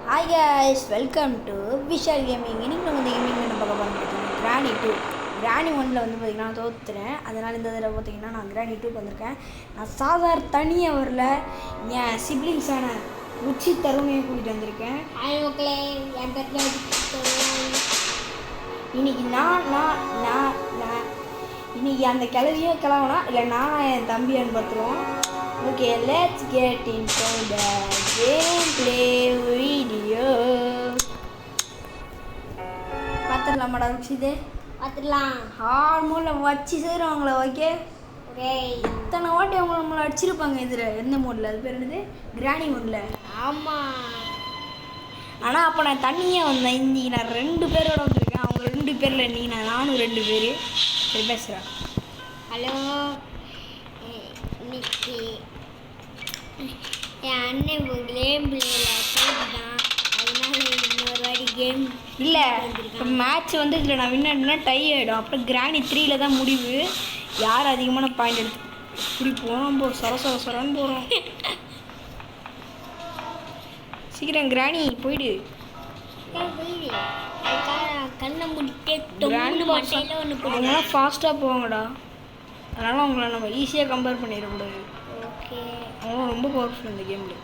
Hi guys, welcome to Vishal gaming. இன்றைக்கி நம்ம இந்த கேமிங் என்ன பார்க்க போகிறோம் பார்த்தீங்கன்னா கிராணி 2. கிராணி 1 வந்து பார்த்திங்கன்னா தோற்றுறேன். அதனால் இந்த தடவை பார்த்திங்கன்னா நான் கிராணி 2க்கு வந்திருக்கேன். நான் சாதாரண தனியாக வரல, என் சிப்ளிங்ஸான ருச்சி தருணையை கூட்டிகிட்டு வந்திருக்கேன். இன்றைக்கி இன்றைக்கி அந்த கிளவியே கிளம்புனா இல்லை நான் என் தம்பி அனுபத்துருவோம். Okay, let's get into the gameplay video. பார்த்துடலாமாடா ருச்சிதே? பார்த்துடலாம். ஹார்மோனில் வச்சு செய்கிறவங்கள ஓகே. ஓகே, இத்தனை வாட்டி அவங்க நம்மளை அடிச்சிருப்பாங்க. இதில் எந்த மோடில்? அது பேர் என்னது? கிராணி மோடில். ஆமாம். ஆனால் அப்போ நான் தனியாக வந்தேன். இன்றைக்கி நான் 2 பேரோட வந்திருக்கேன். அவங்க 2 பேரில் நீ நானும் 2 பேர். சரி பேசுகிறேன். ஹலோ, இன்னைக்கு என் அண்ணன் கேம் பிளேயில் போட்டுட்டான். அதனால இன்னொரு வாட்டி கேம் இல்லை, இப்போ மேட்ச் வந்து இதில் நான் வின்னா டை ஆகிடும். அப்புறம் கிராணி 3ல் தான் முடிவு. யார் அதிகமான பாயிண்ட் எடுத்து இப்படி போகிறோம், சொரன்னு போகிறோம். சீக்கிரம் கிராணி போயிடு. கண்ணை முடிட்டே மட்டையில் ஒன்று போடுங்க. அவங்களாம் ஃபாஸ்ட்டாக போவாங்கடா. அதனால் அவங்கள நம்ம ஈஸியாக கம்பேர் பண்ணிடக்கூடாது. ஓகே, அவங்களும் ரொம்ப பவர்ஃபுல் இந்த கேமில்.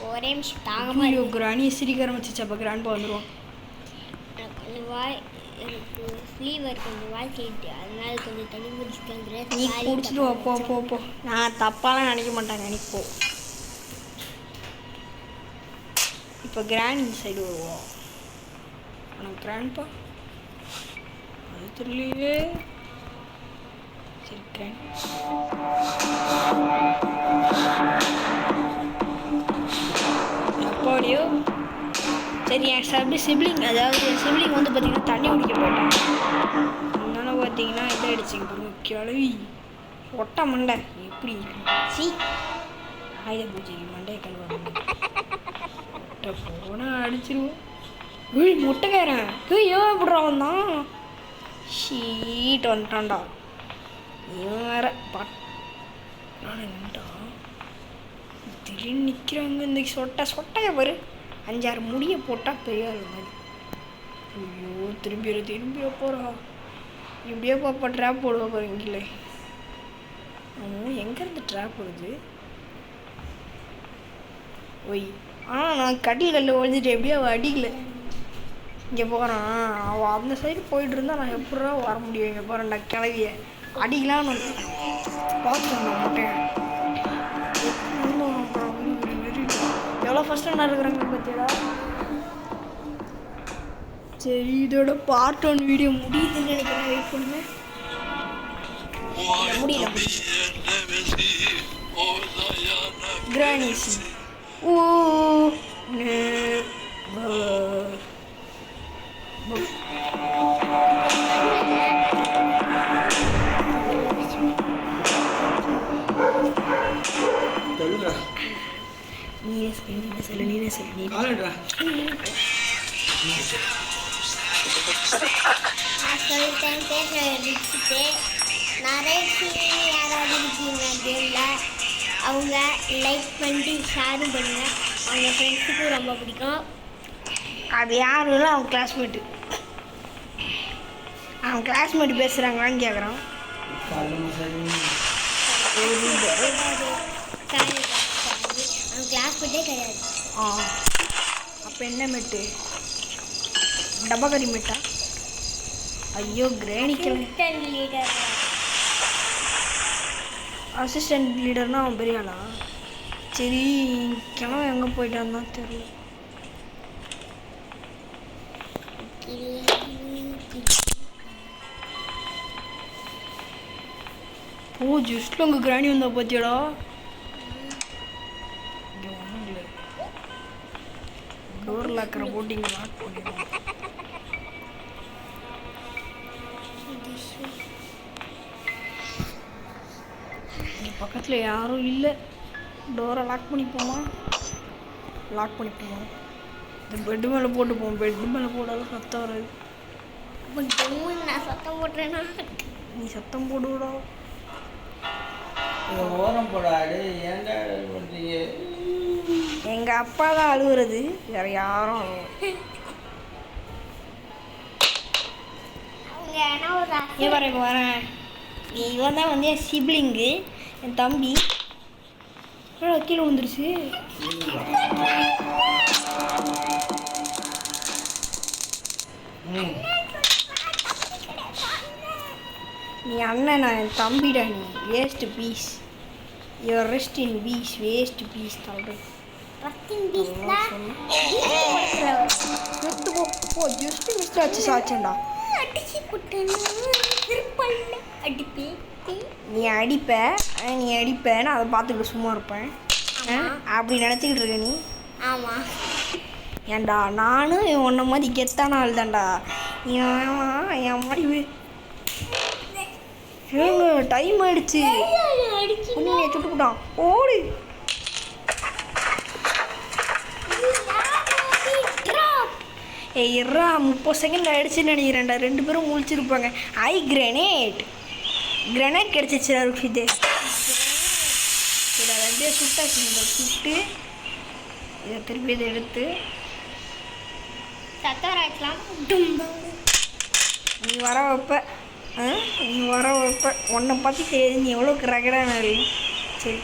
ஒரே நிமிஷம் தாங்க. கிராணியை சிரிக்க ஆரம்பிச்சிச்சு. அப்போ கிராண்ட் வந்துடுவோம். கொஞ்சம் எனக்கு ஃப்ளீவர் கொஞ்சம் வாய் கேட்டு, அதனால கொஞ்சம் தண்ணி குடிச்சுட்டு நீ குடிச்சிட்டு போ. நான் தப்பாலாம் நினைக்க மாட்டாங்க. நீ போ. இப்போ கிராண்ட் சைடு வருவோம். ஆனால் கிராண்ட்பா அது தெரியலையே. சரி கிராண்ட் எப்படியோ சரி. என் சிப்ளிங், அதாவது என் சிப்ளிங் வந்து பார்த்திங்கன்னா தண்ணி குடிக்க போயிட்டாங்க. அதனால பார்த்தீங்கன்னா இதை அடிச்சுங்க பாருங்க. கிளவி ஒட்ட மண்டை எப்படி சி ஆயுத பூஜைக்கு மண்டையை கழுவாங்க. ஒட்ட போனால் அடிச்சிருவோம். முட்டைக்காரன் ஏன் போடுறான் தான் ஷீட் வந்துட்டான்டா. இவன் வேற பாட்டா திடீர்னு நிற்கிறாங்க. இந்த சொட்டையை பாரு. 5-6 முடியை போட்டால் பெரிய ஆள் மாதிரி. ஐயோ, திரும்பிய போகிறா. இப்படியே பாப்பா ட்ராப் போடுவா பாரு. இங்கிலே எங்கேருந்து ட்ராப் வருது? ஒய் நான் கட்டில் ஒழிஞ்சிட்டு எப்படியோ அவள் அடிக்கல. இங்கே போகிறான் அவள் அந்த சைடு போயிட்டு இருந்தா நான் எப்படா வர முடியும்? இங்கே போகிறேன்டா கிளவிய அடிக்கலான்னு பார்த்துட்டு மாட்டேன். எவ்வளோ ஃபஸ்ட்டு என்ன இருக்கிறாங்க பார்த்தியா? சரி, இதோட பார்ட் 1 வீடியோ முடியுதுன்னு நினைக்கிறேன். வெயிட் பண்ணுங்க. முடியல. கிரானிஸ் நீனே சொல்லு. யாராவது இருக்கீங்க கேமில், அவங்க லைக் பண்ணிட்டு ஷேரும் பண்ணுங்கள். அவங்க ஃப்ரெண்ட்ஸுக்கும் ரொம்ப பிடிக்கும். அது யாருன்னா அவன் கிளாஸ்மேட்டு. அவன் கிளாஸ்மேட் பேசுகிறாங்களான்னு கேட்குறான். அவன் கிளாஸ்மேட்டே கிடையாது. அப்போ என்ன மெட்டு? டப்பாக்கறி மெட்டா? ஐயோ, கிரானிக்கல் லீடர். அசிஸ்டன்ட் லீடர்னா அவன் பெரிய ஆளா? சரி, கிணவு எங்கே போயிட்டான்னு தான் தெரியல. ஜஸ்ட்ல உங்கள் கிராணி வந்தா பார்த்தியாடா? இங்கே ஒன்றும் இல்லை. டோர் லாக்கரை போட்டு இங்கே லாக் பண்ணிடுவோம். இங்கே பக்கத்தில் யாரும் இல்லை. டோரை லாக் பண்ணிப்போமா? இந்த பெட்டு மேலே போட்டுப்போம். பெட்டு மேலே போடாத சத்தம் வராது. நான் சத்தம் போட்டுறேன்னா நீ சத்தம் போடுவிடா. ஓரம் போடாது. ஏன்டா பண்ணுறீங்க? எங்கள் அப்பா தான் அழுகுறது, வேறு யாரும் அழுவ. அவங்க என்ன ஒரு ஏன் வரேன் இப்போ வரேன். இவன் தான் வந்து என் சிப்ளிங்கு, என் தம்பி. கீழே விழுந்துருச்சு. நீ அண்ணன், நான் என் தம்பிடா. நீ waste piece. Your rest in peace, waste piece சொல்கிறேன். ரஸ்டிங் பீஸ்னா செத்து போ. ஜஸ்ட் மிஸ்டர் ஆச்சு சாச்சேன்டா. அடிச்சு போட்டேன்னா திருப்பல்ல அடிப்பே. நீ அடிப்ப, நான் அதை பார்த்துக்கிட்டு சும்மா இருப்பேன். அப்படி நினச்சிக்கிட்டு இருக்க நீ. ஆமாம். ஏன்டா நானும் உன்ன மாதிரி கெத்தான ஆள் தான்டா. என் மாதிரி டைம் ஆயிடுச்சு. உன்னைய சுட்டுக்கிட்டான். ஓடு. இருறா 30 செகண்ட் ஆயிடுச்சுன்னு நினைக்கிறேன்டா. 2 பேரும் முழிச்சிருப்பாங்க. கிரெனேட் கிடச்சிச்சு ருஷிதே. சரி, அதை அப்படியே சுட்டு இதை திருப்பி இதை எடுத்து நீ வர வைப்ப. உன்னை பற்றி தெரியாது, நீ எவ்வளோ ரகடான. சரி,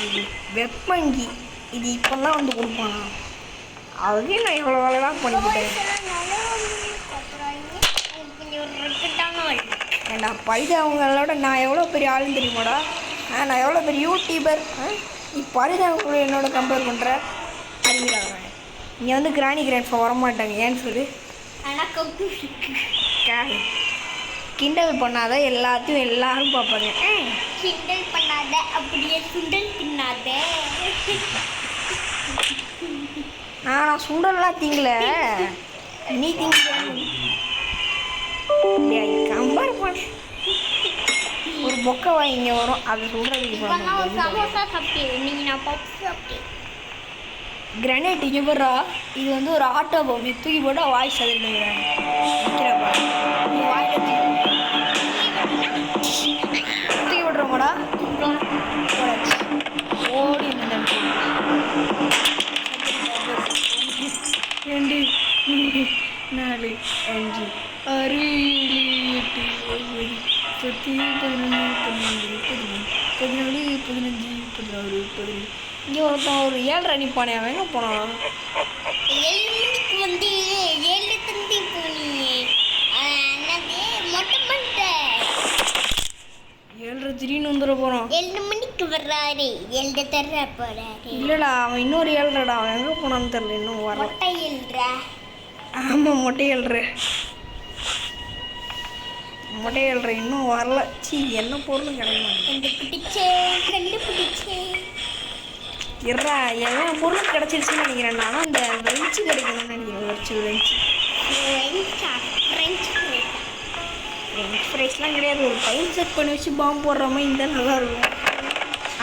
இது வெப்பங்கி. இது இப்போல்லாம் வந்து கொடுப்பானா? அதுவே நான் இவ்வளோ வேலைலாம் பண்ணிக்கிட்டேன். ஏண்டா பரிதாபங்களோட நான் எவ்வளோ பெரிய ஆளுன்னு தெரியுமாடா? நான் எவ்வளோ பெரிய யூடியூபர். நீ பரிதாபங்களோட என்னோட கம்பேர் பண்ணுற அறிவிடாங்க. இங்கே வந்து கிராண்ட் ஃபார் வரமாட்டாங்க. ஏன்னு சொல்லு. கிண்டல் பண்ணாத, எல்லாத்தையும் எல்லாரும் பார்ப்பாங்க. கிண்டல் பண்ணாத, அப்படியே சுண்டல் பின்னாத. நான் சுண்டல்லாம் திங்கல, நீ திங்க. கம்பேர் பண்ண ஒரு பொக்கை வாங்கி வரும், அதை சொல்கிறதுக்கு சமோசா சாப்பிட்டேன், நீங்கள் நான் பப்ஸ் சாப்பிட்டேன். கிரானைட் இங்கே போடுறா. இது வந்து ஒரு ஆட்டோ பொம்மை, தூக்கி போட்டால் வாய்ஸ் அது வைக்கிறப்பா. நீ வாயில் தூக்கி விட்றோமாடா. ஓடி 2 3 4 5 6 7 8 9 10 11 12 13 14 15 16 17. இங்கே ஒருத்தன் ஒரு 7 அடிப்பானே, அவன் எங்கே போனான்? 7 மணிக்கு வந்து 7 தந்தி போனியே. என்னது மொட்டை மண்டை 7 திடீர்னு வந்துட போகிறான். 7 மணிக்கு வர்றாரு, 7 தர போறாரு. இல்லைடா, அவன் இன்னொரு 7டா. அவன் எங்கே போனான்னு தெரியல, இன்னும் வர. மொட்டை 7. ஆமாம், மொட்டை 7. இன்னும் வரல. என்ன பொருளும் கிடையாது. கண்டுபிடிச்சேன். இருறா, எல்லா பொருளும் கிடச்சிருச்சுன்னு நினைக்கிறேன். ஆனால் அந்த வெஞ்சு கிடைக்கணும்னு நினைக்கிறேன். ஃப்ரெஞ்ச் ஃப்ரைஸ்லாம் கிடையாது. ஒரு டைம் செட் பண்ணி வச்சு பாம்பு போடுற மாதிரி இருந்தால் நல்லாயிருக்கும்.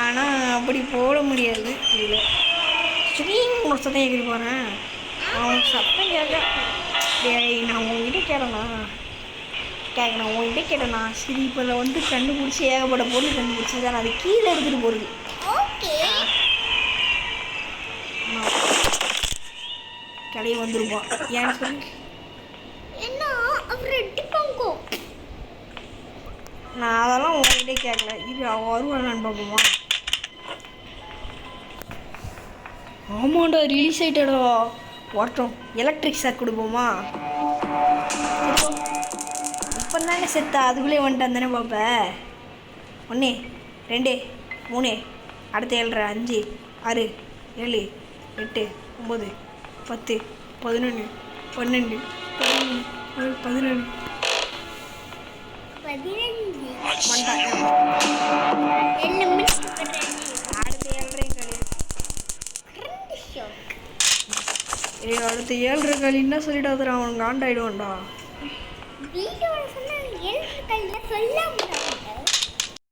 ஆனால் அப்படி போட முடியாது. இல்லை ஒரு சத்தம் கேட்குது போகிறேன். அவன் சத்தம் கேட்க நான் உங்ககிட்ட கேட்டேண்ணா. சரி, இப்போ வந்து கண்டுபிடிச்சி ஏகப்பட்ட பொருள் கண்டுபிடிச்சி தான் அது கீழே எடுத்துகிட்டு போகிறது. கடையை வந்துருப்பான். ஏன்னு சொல்லி நான் அதெல்லாம் உங்ககிட்டே கேட்கல. இது அவன் வருவானான்னு பார்ப்போமா? ஆமாண்டா, ரிலீஸ் ஆகிட்டடா. வரட்டும், எலக்ட்ரிக் ஷாக் கொடுப்போமா? இப்போ தானே செத்தா, அதுக்குள்ளே வந்துட்டான் தானே பார்ப்ப. 1 2 3 அடுத்த 7 5 6 7 8 9 10 11 12 13 அடுத்த 7 காலின்னா சொல்லிட்டு அவன் காண்டாயிடுவான்டா. வீடியோவில் சொன்னால் 7 காலில் சொல்லாமல்